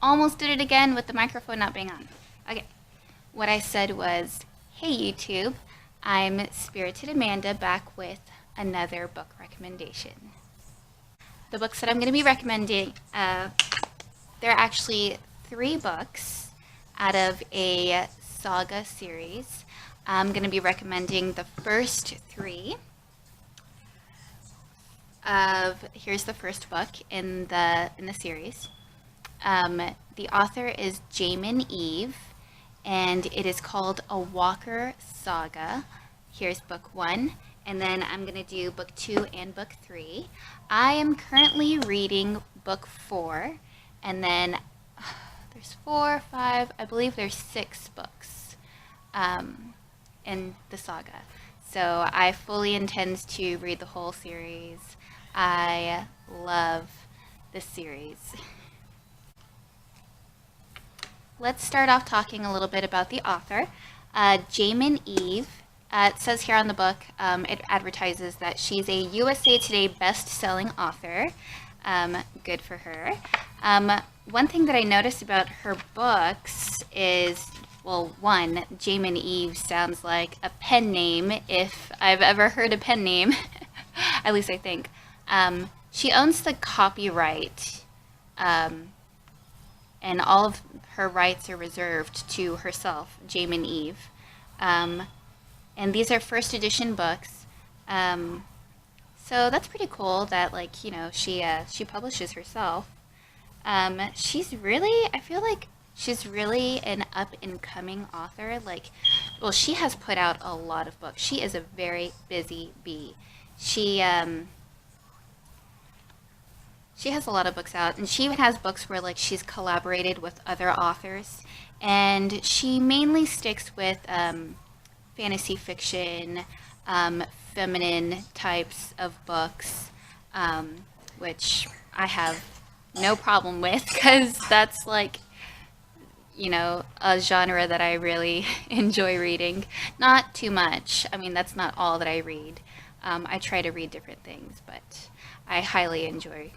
almost did it again with the microphone not being on. Okay, what I said was, hey YouTube, I'm Spirited Amanda back with another book recommendation. The books that I'm going to be recommending, there are actually 3 books out of a Saga series. I'm going to be recommending the first 3 here's the first book in the series. The author is Jamin Eve, and it is called A Walker Saga. Here's book 1, and then I'm going to do book 2 and book 3. I am currently reading book 4, and then there's 4, 5, I believe there's 6 books in the saga. So I fully intend to read the whole series. I love this series. Let's start off talking a little bit about the author. Jamin Eve, it says here on the book, it advertises that she's a USA Today best-selling author. Good for her. One thing that I noticed about her books is, well, one, Jamin Eve sounds like a pen name, if I've ever heard a pen name, at least I think. She owns the copyright, and all of her rights are reserved to herself, Jamin Eve. And these are first edition books. So that's pretty cool that, like, you know, she publishes herself. She's really, I feel like she's really an up-and-coming author. Like, well, she has put out a lot of books. She is a very busy bee. She has a lot of books out, and she even has books where, like, she's collaborated with other authors, and she mainly sticks with fantasy fiction, feminine types of books, which I have no problem with, because that's, like, you know, a genre that I really enjoy reading. Not too much. I mean, that's not all that I read. I try to read different things, but I highly enjoy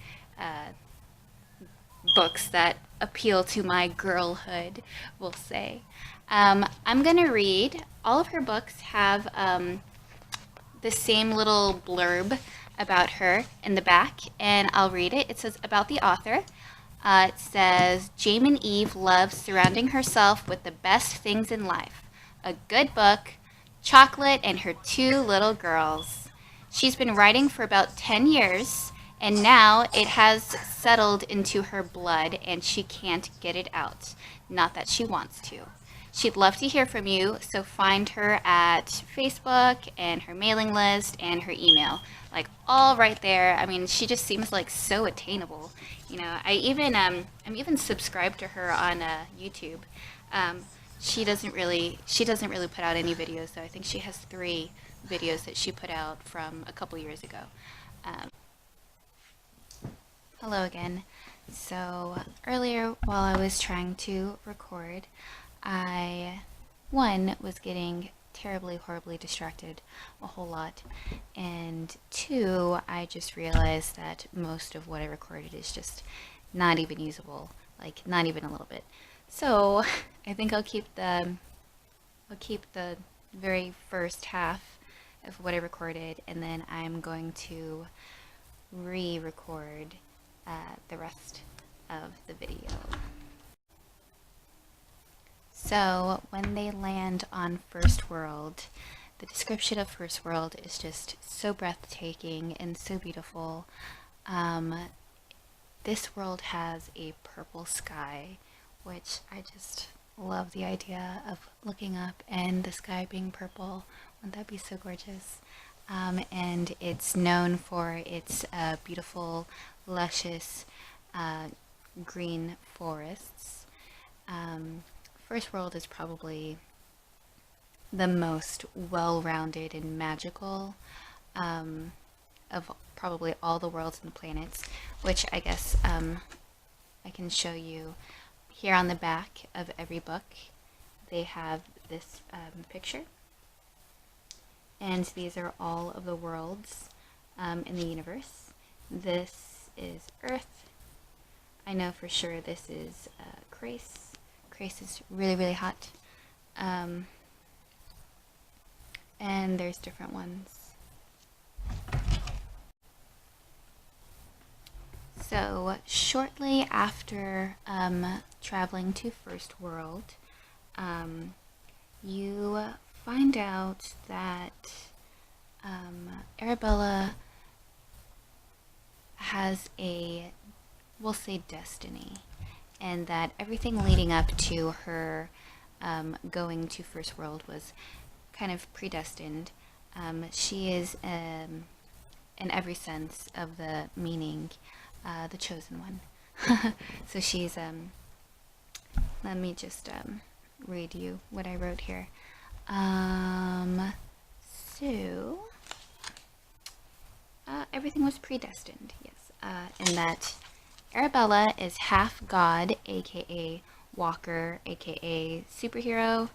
books that appeal to my girlhood, we'll say. I'm going to read, all of her books have the same little blurb about her in the back, and I'll read it. It says, about the author. It says, Jamin Eve loves surrounding herself with the best things in life. A good book, chocolate, and her 2 little girls. She's been writing for about 10 years, and now it has settled into her blood, and she can't get it out. Not that she wants to. She'd love to hear from you, so find her at Facebook and her mailing list and her email. Like, all right there. I mean, she just seems like so attainable. You know, I'm even subscribed to her on YouTube. She doesn't really put out any videos, though. I think she has 3 videos that she put out from a couple years ago. Hello again. So earlier, while I was trying to record, I, 1, was getting terribly, horribly distracted a whole lot, and 2, I just realized that most of what I recorded is just not even usable, like, not even a little bit. So I think I'll keep the very first half of what I recorded, and then I'm going to re-record the rest of the video. So when they land on First World, the description of First World is just so breathtaking and so beautiful. This world has a purple sky, which I just love the idea of looking up and the sky being purple. Wouldn't that be so gorgeous? And it's known for its beautiful, luscious green forests. First World is probably the most well-rounded and magical of probably all the worlds and the planets, which I guess I can show you here on the back of every book. They have this picture, and these are all of the worlds in the universe. This is Earth. I know for sure this is Grace. Grace is really, really hot. Um, and there's different ones. So, shortly after traveling to First World, you find out that Arabella has a, we'll say, destiny, and that everything leading up to her going to First World was kind of predestined. She is, in every sense of the meaning, the chosen one. So she's, let me just read you what I wrote here. So, everything was predestined, yes. In that Arabella is half god, aka walker, aka superhero,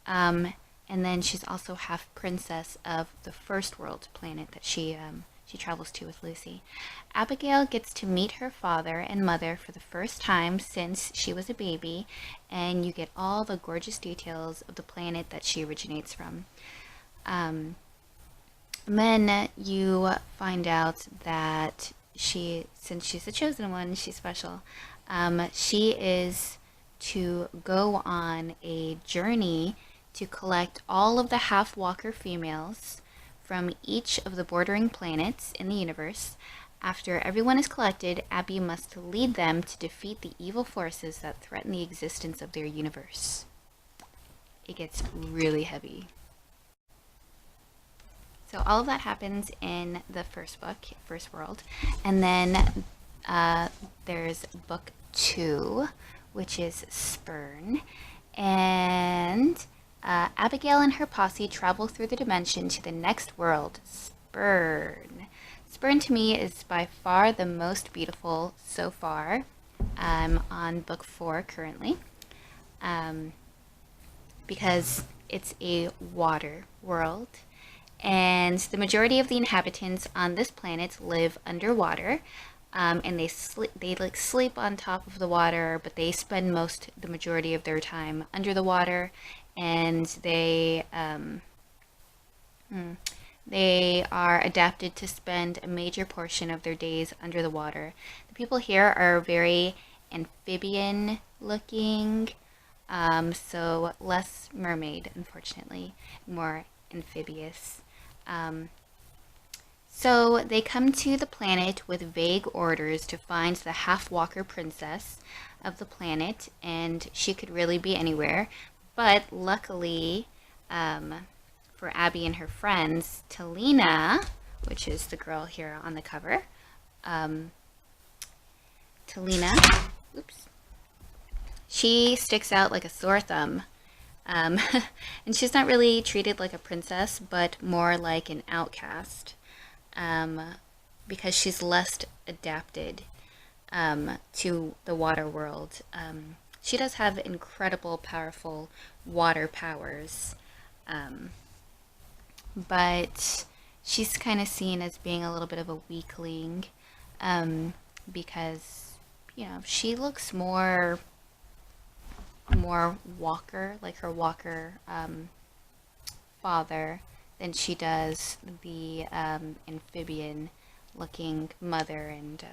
and then she's also half princess of the First World planet that she travels to with Lucy. Abigail gets to meet her father and mother for the first time since she was a baby, and you get all the gorgeous details of the planet that she originates from. Then you find out that since she's the chosen one, she's special. She is to go on a journey to collect all of the half-walker females from each of the bordering planets in the universe. After everyone is collected, Abby must lead them to defeat the evil forces that threaten the existence of their universe. It gets really heavy. So all of that happens in the first book, First World. And then there's book 2, which is Spurn. And Abigail and her posse travel through the dimension to the next world, Spurn. Spurn to me is by far the most beautiful so far. I'm on book 4 currently, because it's a water world. And the majority of the inhabitants on this planet live underwater, and they sleep on top of the water, but they spend the majority of their time under the water, and they are adapted to spend a major portion of their days under the water. The people here are very amphibian looking, so less mermaid, unfortunately, more amphibious. So they come to the planet with vague orders to find the half-walker princess of the planet, and she could really be anywhere. But luckily, for Abby and her friends, Talina, which is the girl here on the cover, Talina, oops, she sticks out like a sore thumb. And she's not really treated like a princess, but more like an outcast, because she's less adapted to the water world. She does have incredible, powerful water powers, but she's kind of seen as being a little bit of a weakling, because, she looks more walker, like her walker father, than she does the amphibian looking mother and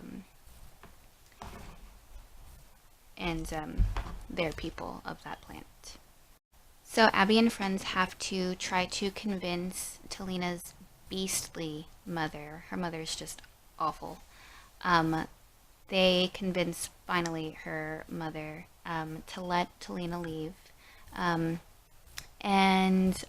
their people of that planet. So Abby and friends have to try to convince Talina's beastly mother, her mother's just awful, they convince finally her mother to let Talina leave, and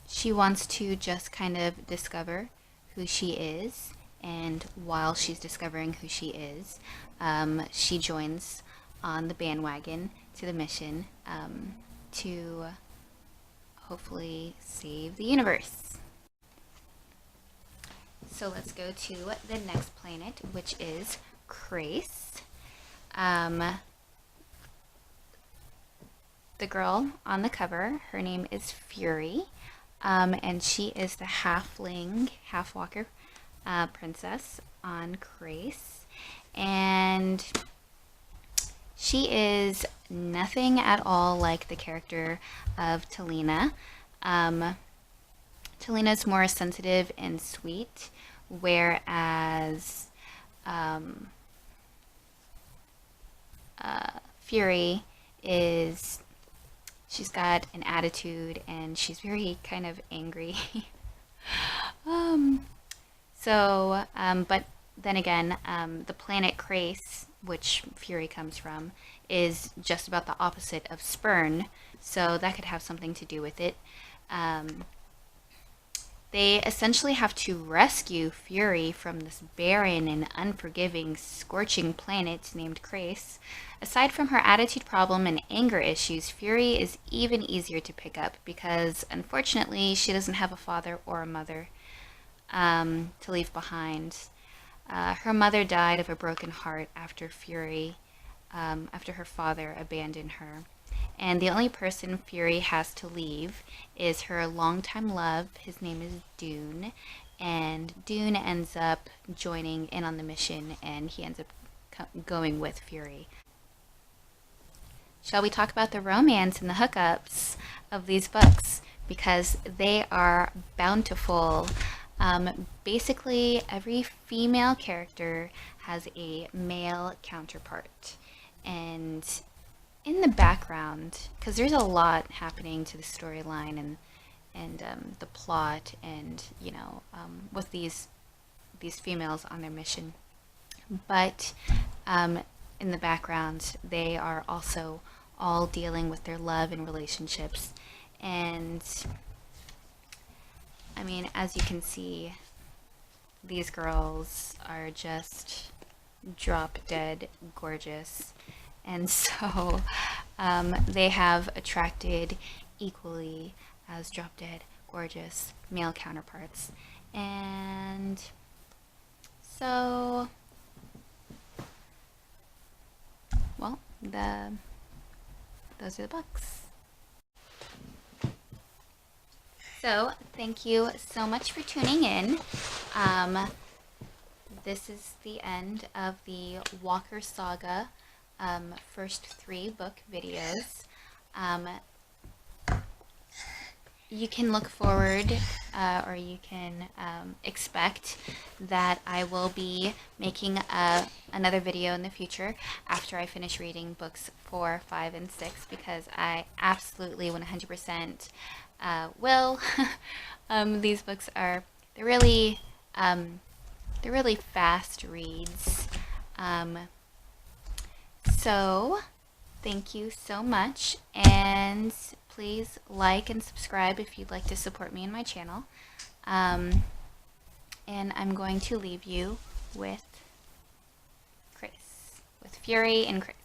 she wants to just kind of discover who she is, and while she's discovering who she is, she joins on the bandwagon to the mission to hopefully save the universe. So let's go to the next planet, which is Krace. The girl on the cover, her name is Fury, and she is the halfling, half-walker princess on Krace. And she is nothing at all like the character of Talina. Talina's more sensitive and sweet, whereas um, Fury is, she's got an attitude and she's very kind of angry. um, but then again, the planet Krace, which Fury comes from, is just about the opposite of Spurn, so that could have something to do with it. They essentially have to rescue Fury from this barren and unforgiving, scorching planet named Krace. Aside from her attitude problem and anger issues, Fury is even easier to pick up because, unfortunately, she doesn't have a father or a mother to leave behind. Her mother died of a broken heart after after her father abandoned her. And the only person Fury has to leave is her longtime love. His name is Dune. And Dune ends up joining in on the mission, and he ends up going with Fury. Shall we talk about the romance and the hookups of these books? Because they are bountiful. Basically, every female character has a male counterpart. And in the background, because there's a lot happening to the storyline and the plot, and with these females on their mission, but in the background, they are also all dealing with their love and relationships. And I mean, as you can see, these girls are just drop dead gorgeous. And so they have attracted equally as drop dead gorgeous male counterparts. And so, well, those are the books. So, thank you so much for tuning in. This is the end of the Walker Saga first 3 book videos. You can look forward or you can expect that I will be making another video in the future after I finish reading books 4, 5, and 6, because I absolutely 100% will. These books are, they're really fast reads. So, thank you so much, and please like and subscribe if you'd like to support me and my channel. And I'm going to leave you with Krace, with Fury and Krace.